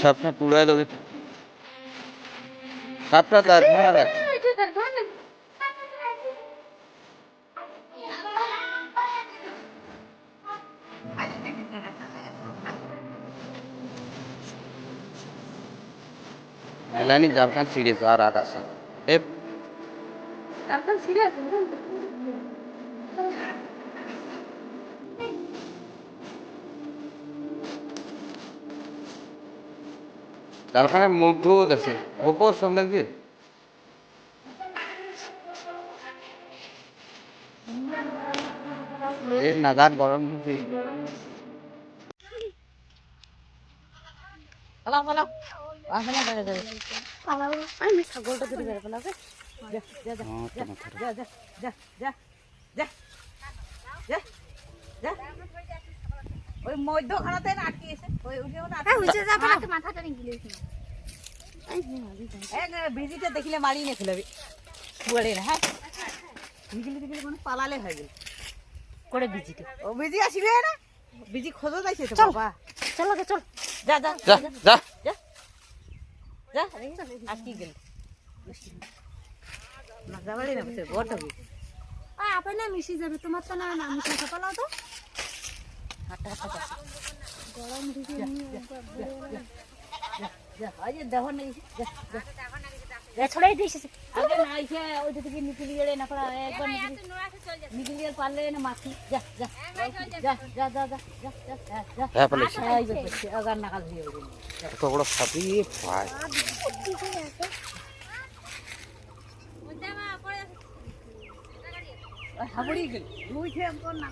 সাপটা পুরাই দেবে সাপটা তার Elani Japan series are Arasa. If Japan serious? Dalkhana move আছে ওপর সামনে দিয়ে এ নাগাদ গরম দিছি পালাও পালাও আসলে ধরে ধরে পালাও আমি ছাগলটা ধরে ধরে পালাও যা যা যা যা যা যা যা যা যা ওই মধ্যখানাতে আটকেছে ওই উঠেও না উঠে যা পালাও মাথাটা নিয়ে গিয়েছিল বিজিতে দেখিলে মারি নে ফেলবে বলে না হ্যাঁ বিজিলে দেখিলে কোন পালালে হয়ে গেল করে বিজিতে ও বিজি আসিবে না বিজি খোঁজো যাইছে তো বাবা চল চল যা যা যা যা যা যা আটকে গেল না যাবারই না বসে বড় হবে আপনি না মিশে যাবে তোমার তো না না মিশে পালাও তো হাঁটা হাঁটা গরম দিকে যা আজ দেখো না যা যা ছড়াই দিয়েছে আগে না আইছে ওই থেকে নিকলি গেলে না পারা একবার নিকলি গেলে পারলে না মাছি যা যা যা যা যা যা যা যা হ্যাঁ পালিস এই যে বসে আগার নাকাল হয়ে গেল এত বড় সাপি ভাই হাবড়ি গেল দুই খেয়ে আমকো না